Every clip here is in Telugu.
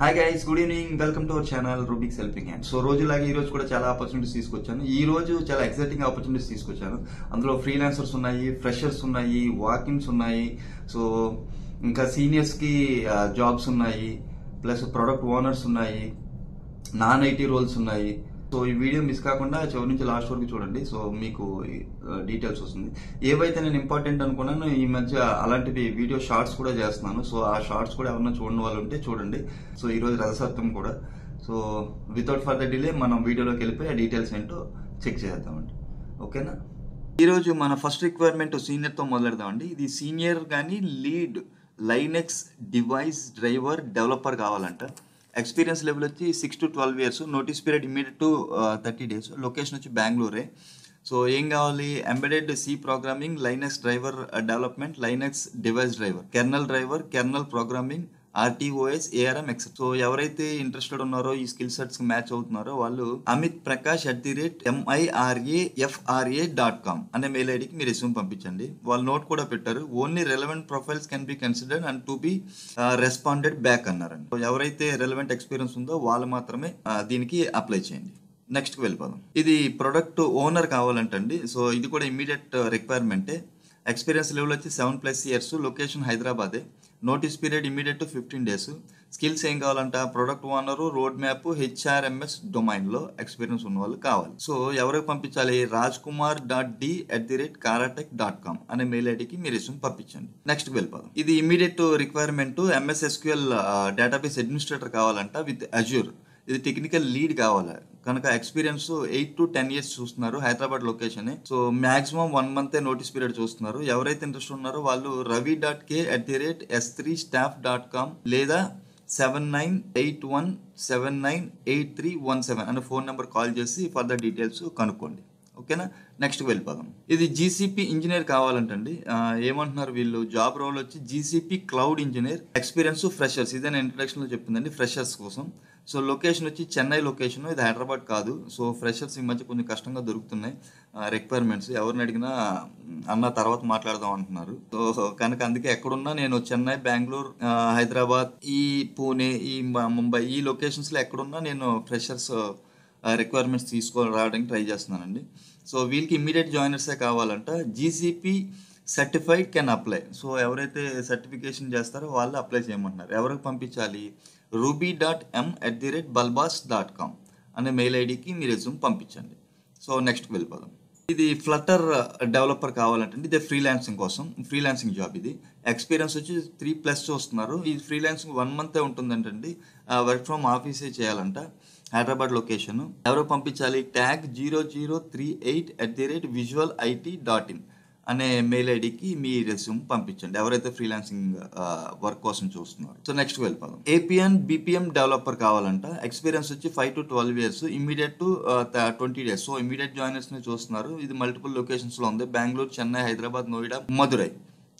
Hi guys, good evening. Welcome to our channel Rubik's helping hand. So రోజులాగా ఈ రోజు కూడా చాలా ఆపర్చునిటీస్ తీసుకొచ్చాను. ఈ రోజు చాలా ఎక్సైటింగ్ ఆపర్చునిటీస్ తీసుకొచ్చాను. అందులో ఫ్రీలాన్సర్స్ ఉన్నాయి, ఫ్రెషర్స్ ఉన్నాయి, వాకిన్స్ ఉన్నాయి, సో ఇంకా సీనియర్స్ కి జాబ్స్ ఉన్నాయి, ప్లస్ ప్రొడక్ట్ ఓనర్స్ ఉన్నాయి, నాన్ ఐటీ రోల్స్ ఉన్నాయి. సో ఈ వీడియో మిస్ కాకుండా చివరి నుంచి లాస్ట్ వరకు చూడండి. సో మీకు డీటెయిల్స్ వస్తుంది. ఏవైతే నేను ఇంపార్టెంట్ అనుకున్నాను, ఈ మధ్య అలాంటివి వీడియో షార్ట్స్ కూడా చేస్తున్నాను. సో ఆ షార్ట్స్ కూడా ఎవరన్నా చూడని వాళ్ళు ఉంటే చూడండి. సో ఈ రోజు రథసప్తమి కూడా. సో వితౌట్ ఫర్దర్ డిలే మనం వీడియోలోకి వెళ్ళిపోయి ఆ డీటెయిల్స్ ఏంటో చెక్ చేద్దామండి. ఓకేనా? ఈరోజు మన ఫస్ట్ రిక్వైర్మెంట్ సీనియర్తో మొదలెడదామండి. ఇది సీనియర్ కానీ lead Linux device driver developer కావాలంట. ఎక్స్పీరియన్స్ లెవెల్ వచ్చి 6 to 12 years, notice period immediate to 30 days, location వచ్చి బెంగళూరే. సో ఏం కావాలి? Embedded C programming, Linux driver development, Linux device driver, kernel programming, RTOS, ARM etcetera. So ఎవరైతే ఇంట్రెస్టెడ్ ఉన్నారో, ఈ స్కిల్ సెట్స్ మ్యాచ్ అవుతున్నారో వాళ్ళు amitprakash@mirafra.com అనే మెయిల్ ఐడికి మీరు రెస్యూమ్ పంపించండి. వాళ్ళు నోట్ కూడా పెట్టారు, only relevant profiles can be considered and to be responded back అన్నారండి. ఎవరైతే రెలవెంట్ ఎక్స్పీరియన్స్ ఉందో వాళ్ళు మాత్రమే దీనికి అప్లై చేయండి. నెక్స్ట్ కి వెళ్ళిపోదాం. ఇది ప్రొడక్ట్ ఓనర్ కావాలంటండి. సో ఇది కూడా ఇమీడియట్ రిక్వైర్మెంటే. ఎక్స్పీరియన్స్ లెవెల్ వచ్చి 7+ years, లొకేషన్ హైదరాబాదే, notice period immediate to 15 days. Skills ఏం కావాలంట? Product owner, road map, HRMS డొమైన్లో ఎక్స్పీరియన్స్ ఉన్న వాళ్ళు కావాలి. సో ఎవరికి పంపించాలి? rajkumar.d@karatech.com అనే మెయిల్ ఐడికి మీరు రెస్యూమ్ పంపించండి. నెక్స్ట్ వెళ్ళిపోదాం. ఇది immediate requirement. MS SQL database administrator కావాలంట విత్ అజ్యూర్. ఇది టెక్నికల్ లీడ్ కావాలి కనుక ఎక్స్పీరియన్స్ 8 to 10 years చూస్తున్నారు. Hyderabad location. So maximum 1 month notice period చూస్తున్నారు. ఎవరైతే ఇంట్రెస్ట్ ఉన్నారో వాళ్ళు ravi.k@sstaff.com లేదా 7981798317 అనే ఫోన్ నెంబర్ కాల్ చేసి ఫర్దర్ డీటెయిల్స్ కనుక్కోండి. ఓకేనా? నెక్స్ట్ వెళ్ళిపోదాం. ఇది జీసీపీ ఇంజనీర్ కావాలంటండి. ఏమంటున్నారు వీళ్ళు? జాబ్ రోల్ వచ్చి GCP cloud engineer, experience freshers. ఇదే నేను ఇంట్రడక్షన్ లో చెప్పిందండి, ఫ్రెషర్స్ కోసం. సో లొకేషన్ వచ్చి చెన్నై లొకేషన్, ఇది హైదరాబాద్ కాదు. సో ఫ్రెషర్స్ ఈ మధ్య కొంచెం కష్టంగా దొరుకుతున్నాయి రిక్వైర్మెంట్స్. ఎవరిని అడిగినా అన్న తర్వాత మాట్లాడదాం అంటున్నారు. సో కనుక అందుకే ఎక్కడున్నా నేను చెన్నై, బెంగళూరు, హైదరాబాద్, ఈ పూణే, ఈ ముంబై, ఈ లొకేషన్స్ లో ఎక్కడున్నా నేను ఫ్రెషర్స్ రిక్వైర్మెంట్స్ రావడానికి ట్రై చేస్తున్నానండి. సో వీళ్ళకి ఇమ్మీడియట్ జాయినర్సే కావాలంట. GCP certified can apply. So ఎవరైతే సర్టిఫికేషన్ చేస్తారో వాళ్ళు అప్లై చేయమంటున్నారు. ఎవరికి పంపించాలి? ruby.m@balbas.com అనే మెయిల్ ఐడికి మీ రెజ్యూమ్ పంపించండి. సో నెక్స్ట్ వెళ్ళిపోదాం. ఇది ఫ్లటర్ డెవలపర్ కావాలంటే ఇది ఫ్రీలాన్సింగ్ కోసం, ఫ్రీలాన్సింగ్ జాబ్. ఇది ఎక్స్పీరియన్స్ వచ్చి 3+ చూస్తున్నారు. ఇది ఫ్రీలాన్సింగ్ 1 month ఉంటుందంటండి. వర్క్ ఫ్రమ్ ఆఫీసే చేయాలంట. హైదరాబాద్ లొకేషన్. ఎవరో పంపించాలి? tag 0038@visualit.in అనే మెయిల్ ఐడికి మీ రెస్యూమ్ పంపించండి ఎవరైతే ఫ్రీలాన్సింగ్ వర్క్ కోసం చూస్తున్నారు. సో నెక్స్ట్ వెళ్ళిపోదాం. ఏపీఎన్ బీపీఎం డెవలపర్ కావాలంట. ఎక్స్పీరియన్స్ వచ్చి 5 to 12 years, immediate to 20 days. So immediate joiners ని చూస్తున్నారు. ఇది మల్టిపుల్ లొకేషన్స్ లో ఉంది, బెంగళూరు, చెన్నై, హైదరాబాద్, నోయిడా, మదురై.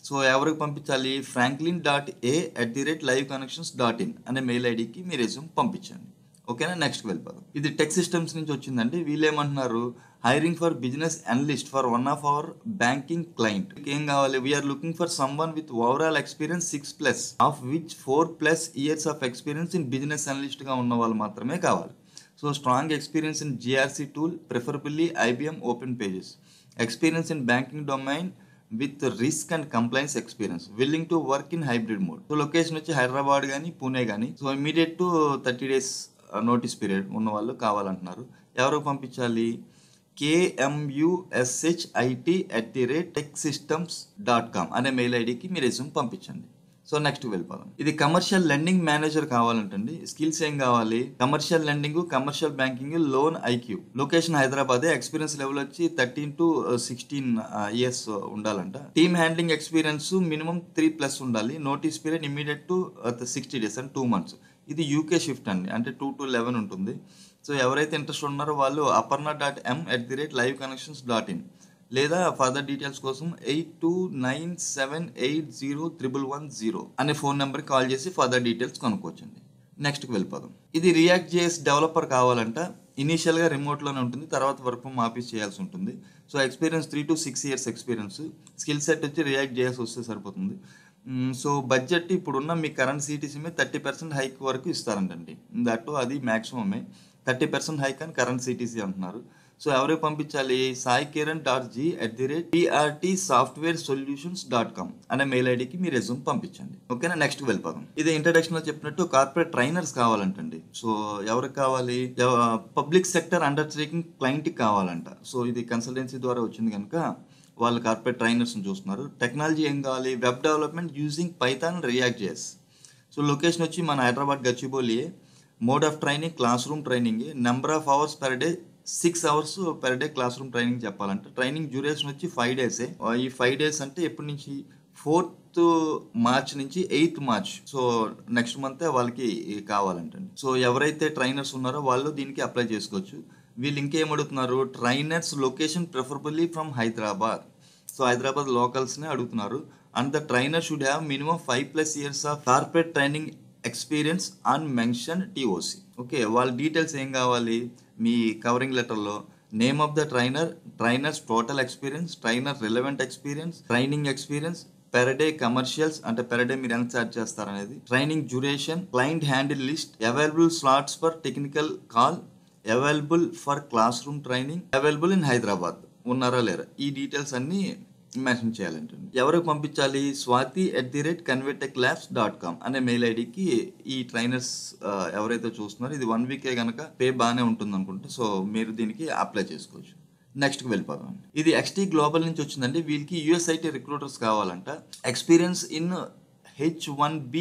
సో ఎవరికి పంపించాలి? franklin.a@liveconnections.in అనే మెయిల్ ఐడికి మీ రెస్యూమ్ పంపించండి. ఓకేనా? నెక్స్ట్ వెళ్ళిపోదాం. ఇది టెక్ సిస్టమ్స్ నుంచి వచ్చిందండి. వీళ్ళు ఏమంటున్నారు? Hiring for business analyst for one of our banking client. ఏం కావాలి? We are looking for someone with overall experience 6+, of which 4+ years of experience in business analyst గా ఉన్న వాళ్ళు మాత్రమే కావాలి. So strong experience in GRC tool, preferably IBM open pages, experience in banking domain with risk and compliance experience, willing to work in hybrid mode. So location వచ్చి హైదరాబాద్ కానీ పూణే కానీ. So immediate to 30 days notice period ఉన్న వాళ్ళు కావాలంటున్నారు. ఎవరికి పంపించాలి? kmushit@techsystems.com అనే మెయిల్ ఐడికి మీ రెస్యూమ్ పంపించండి. సో నెక్స్ట్ వెళ్ళిపోదాం. ఇది కమర్షియల్ లెండింగ్ మేనేజర్ కావాలంటండి. స్కిల్స్ ఏం కావాలి? Commercial lending, commercial banking, loan IQ, location హైదరాబాదే, ఎక్స్పీరియన్స్ లెవెల్ వచ్చి 13 to 16 years ఉండాలంట. టీమ్ హ్యాండ్లింగ్ ఎక్స్పీరియన్స్ మినిమం 3+ ఉండాలి. Notice period immediate to 60 days and 2 months. ఇది యూకే షిఫ్ట్ అండి, అంటే 2 to 11 ఉంటుంది. సో ఎవరైతే ఇంట్రెస్ట్ ఉన్నారో వాళ్ళు aparna.m@liveconnections.in లేదా ఫర్దర్ డీటెయిల్స్ కోసం 8297801110 అనే ఫోన్ నెంబర్ కాల్ చేసి ఫర్దర్ డీటెయిల్స్ కనుక్కోవచ్చండి. నెక్స్ట్ కి వెళ్ళిపోదాం. ఇది రియాక్ట్ జేఎస్ డెవలపర్ కావాలంట. ఇనీషియల్గా రిమోట్లోనే ఉంటుంది, తర్వాత వర్క్ ఫ్రమ్ ఆఫీస్ చేయాల్సి ఉంటుంది. So experience 3 to 6 years experience. Skill set వచ్చి రియాక్ట్ చేయాల్సి వస్తే సరిపోతుంది. సో బడ్జెట్ ఇప్పుడున్న మీ కరెంట్ సిటీసీ మీద 30% హైక్ వరకు ఇస్తారంటండి. దట్టు అది మ్యాక్సిమమే. 30% హైక్ అని కరెంట్ సిటీసీ అంటున్నారు. సో ఎవరికి పంపించాలి? saikiran.g@prtsoftwaresolutions.com అనే మెయిల్ ఐడికి మీ రెజ్యూమ్ పంపించండి. ఓకేనా, నెక్స్ట్ వెళ్ళిపోదాం. ఇది ఇంట్రడక్షన్ లో చెప్పినట్టు కార్పొరేట్ ట్రైనర్స్ కావాలంటండి. సో ఎవరికి కావాలి? పబ్లిక్ సెక్టర్ అండర్టేకింగ్ క్లయింట్కి కావాలంట. సో ఇది కన్సల్టెన్సీ ద్వారా వచ్చింది కనుక వాళ్ళు కార్పొరేట్ ట్రైనర్స్ని చూస్తున్నారు. టెక్నాలజీ ఏం కావాలి? Web development using Python, React JS. So location వచ్చి మన Hyderabad Gachibowli. Mode of training classroom training. Number of hours per day 6 hours per day classroom training చెప్పాలంట. ట్రైనింగ్ డ్యూరేషన్ వచ్చి 5 days. ఈ 5 days అంటే ఎప్పటి నుంచి? 4th March నుంచి 8th March. So next month వాళ్ళకి కావాలంటండి. సో ఎవరైతే ట్రైనర్స్ ఉన్నారో వాళ్ళు దీనికి అప్లై చేసుకోవచ్చు. వీళ్ళు ఇంకేం అడుగుతున్నారు? Trainers location preferably from Hyderabad. So Hyderabad లోకల్స్నే అడుగుతున్నారు. And the trainer should have minimum 5+ years of corporate training experience on mention TOC. Okay, వాళ్ళ డీటెయిల్స్ ఏం కావాలి? మీ కవరింగ్ లెటర్లో name of the trainer, trainers total experience, trainer relevant experience, training experience, per day commercials అంటే పెర్ డే మీరు ఎంత ఛార్జ్ చేస్తారనేది, training duration, client handle list, available slots for technical call, available for class room training, available in Hyderabad ఉన్నారా లేరా, ఈ డీటెయిల్స్ అన్ని మెన్షన్ చేయాలంటే ఎవరికి పంపించాలి? swati@convertechlabs.com అనే మెయిల్ ఐడికి ఈ ట్రైనర్స్ ఎవరైతే చూస్తున్నారో, ఇది 1 week కనుక పే బాగానే ఉంటుంది అనుకుంటే, సో మీరు దీనికి అప్లై చేసుకోవచ్చు. నెక్స్ట్కి వెళ్ళిపోదాం. ఇది XT గ్లోబల్ నుంచి వచ్చిందండి. వీళ్ళకి USIT రిక్రూటర్స్ కావాలంట. Experience in H1B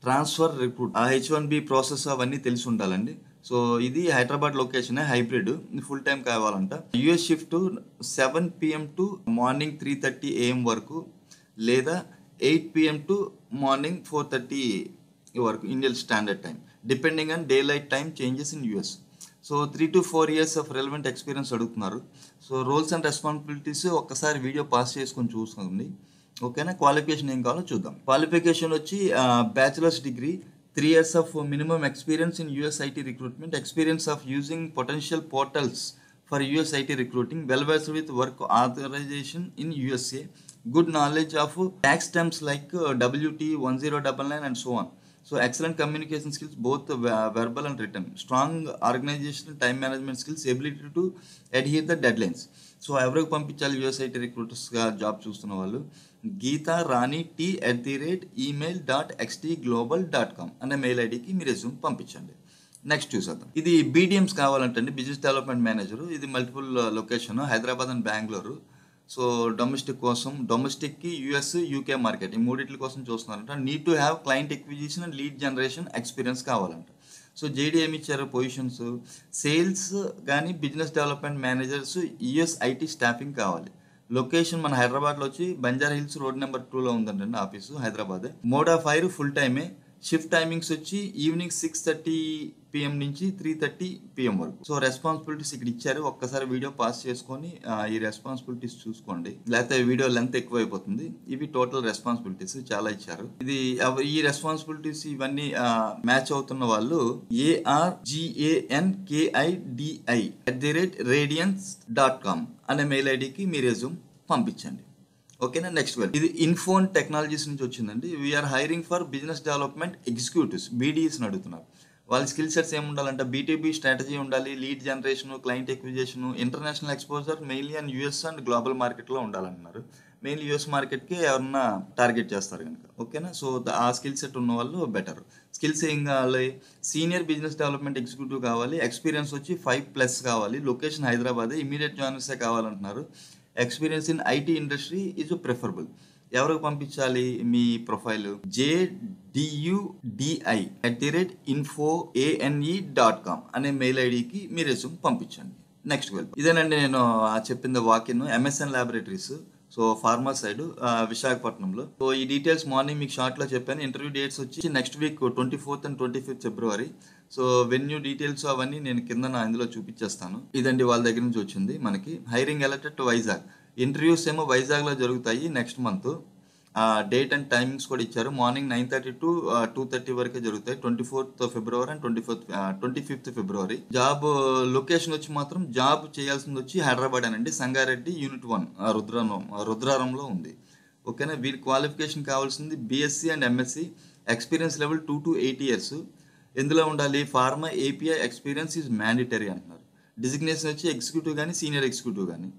transfer recruit. ఆ H1B ప్రాసెస్ అవన్నీ తెలిసి ఉండాలండి. సో ఇది Hyderabad location, hybrid, full time కావాలంట. US shift 7 PM to morning 3:30 AM వరకు, లేదా 8 PM టు మార్నింగ్ 4:30 వరకు Indian standard time, depending on day light time changes in US. So 3 to 4 years of relevant experience అడుగుతున్నారు. సో రోల్స్ అండ్ రెస్పాన్సిబిలిటీస్ ఒక్కసారి వీడియో పాస్ చేసుకొని చూసుకోండి. ఓకేనా, క్వాలిఫికేషన్ ఏం కావాలో చూద్దాం. క్వాలిఫికేషన్ వచ్చి bachelors degree, 3 years of minimum experience in USIT recruitment, experience of using potential portals for USIT recruiting, well versed with work authorization in USA, good knowledge of tax terms like WT 1099 and so on. So excellent communication skills, both verbal and written, strong organizational time management skills, ability to adhere the deadlines. So ఎవరికి పంపించాలి? USIT రిక్రూటర్స్గా జాబ్ చూస్తున్న వాళ్ళు గీతా రాణి t@email.xtglobal.com అనే మెయిల్ ఐడికి మీ రెజ్యూమ్ పంపించండి. నెక్స్ట్ చూసేద్దాం. ఇది BDMs కావాలంటండి, బిజినెస్ డెవలప్మెంట్ మేనేజర్. ఇది multiple location, Hyderabad and Bengaluru. So domestic కోసం, డొమెస్టిక్కి US UK మార్కెట్, ఈ మూడింటి కోసం చూస్తున్నారంట. Need to have client acquisition and lead generation experience కావాలంట. సో JD ఏమి ఇచ్చారు? పొజిషన్స్ సేల్స్ కానీ business development managers, USIT staffing కావాలి. లొకేషన్ మన హైదరాబాద్లో వచ్చి బంజారా హిల్స్ రోడ్ నెంబర్ 2లో ఉందండి office, Hyderabad. Mode of hire full టైమే. షిఫ్ట్ టైమింగ్స్ వచ్చి ఈవినింగ్ 6:30 PM నుంచి 3:30 PM వరకు. సో రెస్పాన్సిబిలిటీస్ ఇక్కడ ఇచ్చారు. ఒక్కసారి వీడియో పాస్ చేసుకొని ఈ రెస్పాన్సిబిలిటీస్ చూసుకోండి, లేకపోతే వీడియో లెంత్ ఎక్కువైపోతుంది. ఇవి టోటల్ రెస్పాన్సిబిలిటీస్ చాలా ఇచ్చారు. ఇది ఈ రెస్పాన్సిబిలిటీస్ ఇవన్నీ మ్యాచ్ అవుతున్న వాళ్ళు ARGANKIDI@radiance.com అనే మెయిల్ ఐడికి మీ రెజ్యూమ్ పంపించండి. ఓకేనా, నెక్స్ట్ వెల్. ఇది ఇన్ఫోన్ టెక్నాలజీస్ నుంచి వచ్చిందండి. We're hiring for business development executives, BDEస్ని అడుగుతున్నారు. వాళ్ళ స్కిల్ సెట్స్ ఏముండాలంటే B2B స్ట్రాటజీ ఉండాలి, lead generation, client acquisition, international exposure mainly and US and global మార్కెట్లో ఉండాలంటున్నారు. మెయిన్లీ US మార్కెట్కి ఎవరన్నా టార్గెట్ చేస్తారు కనుక. ఓకేనా, సో ఆ స్కిల్ సెట్ ఉన్న వాళ్ళు బెటర్. స్కిల్స్ ఏం కావాలి? సీనియర్ బిజినెస్ డెవలప్మెంట్ ఎగ్జిక్యూటివ్ కావాలి. ఎక్స్పీరియన్స్ వచ్చి 5+ కావాలి. లొకేషన్ హైదరాబాద్, ఇమీడియట్ జాయినర్సే కావాలంటున్నారు. Experience in IT industry is preferable. ఎవరికి పంపించాలి మీ ప్రొఫైల్? JDI@info.ane.com అనే మెయిల్ ఐడికి మీ రెజ్యూమ్ పంపించండి. Next well. ఇదేనండి నేను చెప్పింది walk-in. MSN laboratories, so pharma side, విశాఖపట్నంలో. సో ఈ డీటెయిల్స్ మార్నింగ్ మీకు షార్ట్లో చెప్పాను. ఇంటర్వ్యూ డేట్స్ వచ్చి next week 24th and 25th February. So venue details అవన్నీ నేను కింద ఇందులో చూపించేస్తాను. ఇదండి వాళ్ళ దగ్గర నుంచి వచ్చింది మనకి. Hiring alerted to Vizag. Interviews ఏమో వైజాగ్లో జరుగుతాయి next month. Date and timings కూడా ఇచ్చారు. మార్నింగ్ 9:30 to 2:30 వరకే జరుగుతాయి. 24th February and 25th February. Job location వచ్చి మాత్రం జాబ్ చేయాల్సింది వచ్చి హైదరాబాద్ అనండి. సంగారెడ్డి యూనిట్ 1 రుద్రారంలో ఉంది. ఓకేనా. వీరి క్వాలిఫికేషన్ కావాల్సింది BSc and MSc, experience level 2 to 8 years. ఎందులో ఉండాలి? Pharma API experience is mandatory అంటున్నారు. డిజిగ్నేషన్ వచ్చి ఎగ్జిక్యూటివ్ కానీ సీనియర్ ఎగ్జిక్యూటివ్ కానీ.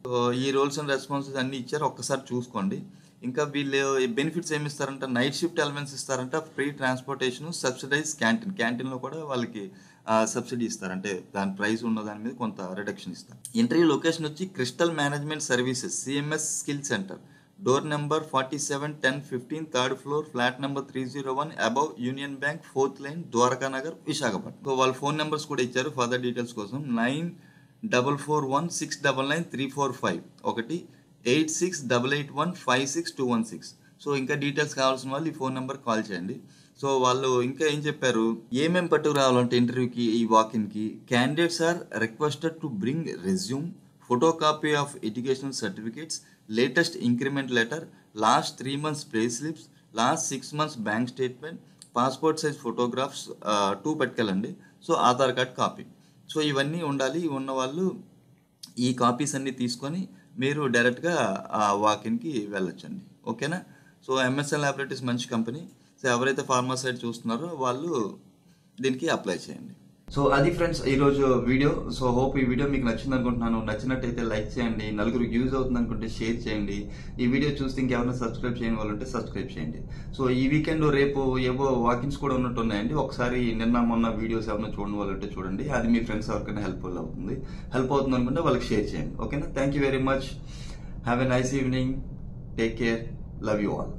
ఈ రోల్స్ అండ్ రెస్పాన్సిబిలిటీస్ అన్ని ఇచ్చారు, ఒక్కసారి చూసుకోండి. ఇంకా వీళ్ళు బెనిఫిట్స్ ఏమి ఇస్తారంట? నైట్ షిఫ్ట్ అలవెన్స్ ఇస్తారంట, ఫ్రీ ట్రాన్స్పోర్టేషన్, సబ్సిడైజ్ క్యాంటీన్లో కూడా వాళ్ళకి సబ్సిడీ ఇస్తారు. అంటే దాని ప్రైస్ ఉన్న దాని మీద కొంత రిడక్షన్ ఇస్తారు. ఇంటర్వ్యూ లొకేషన్ వచ్చి crystal management services CMS skill centre, door number 471015, 3rd floor, flat number 301, above union bank, 4th lane, Dwaraka Nagar, Visakhapatnam. So వాళ్ళ ఫోన్ నెంబర్స్ కూడా ఇచ్చారు ఫర్దర్ డీటెయిల్స్ కోసం. 9441699935, 8688156216. సో ఇంకా డీటెయిల్స్ కావాల్సిన వాళ్ళు ఈ ఫోన్ నెంబర్ కాల్ చేయండి. సో వాళ్ళు ఇంకా ఏం చెప్పారు, ఏమేం పట్టుకు రావాలంటే ఇంటర్వ్యూకి, ఈ వాకిన్కి, candidates are requested to bring resume, photocopy of educational certificates, latest increment letter, last 3 months pay slips, last 6 months bank statement, passport size photographs 2 పెట్టుకెళ్ళండి. So Aadhaar card copy. So ఇవన్నీ ఉండాలి. ఉన్న వాళ్ళు ఈ కాపీస్ అన్నీ తీసుకొని మీరు డైరెక్ట్గా వాకిన్కి వెళ్ళొచ్చండి. ఓకేనా. సో ఎంఎస్ఎల్ ల్యాబొరేటరీస్ మంచి కంపెనీ. సో ఎవరైతే ఫార్మా సైడ్ చూస్తున్నారో వాళ్ళు దీనికి అప్లై చేయండి. సో అది ఫ్రెండ్స్ ఈరోజు వీడియో. సో హోప్ ఈ వీడియో మీకు నచ్చింది అనుకుంటున్నాను. నచ్చినట్టయితే లైక్ చేయండి, నలుగురికి యూజ్ అవుతుంది అనుకుంటే షేర్ చేయండి. ఈ వీడియో చూస్తే ఇంకెవరైనా సబ్స్క్రైబ్ చేయని వాళ్ళు ఉంటే సబ్స్క్రైబ్ చేయండి. సో ఈ వీకెండ్ రేపు ఏవో వాకిన్స్ కూడా ఉన్నట్టు ఉన్నాయండి. ఒకసారి నిన్న మొన్న వీడియోస్ ఏమైనా చూడని వాళ్ళు ఉంటే చూడండి. అది మీ ఫ్రెండ్స్ ఎవరికైనా హెల్ప్ అవుతుంది అనుకుంటే వాళ్ళకి షేర్ చేయండి. ఓకేనా. Thank you very much. Have a nice evening. Take care. Love you all.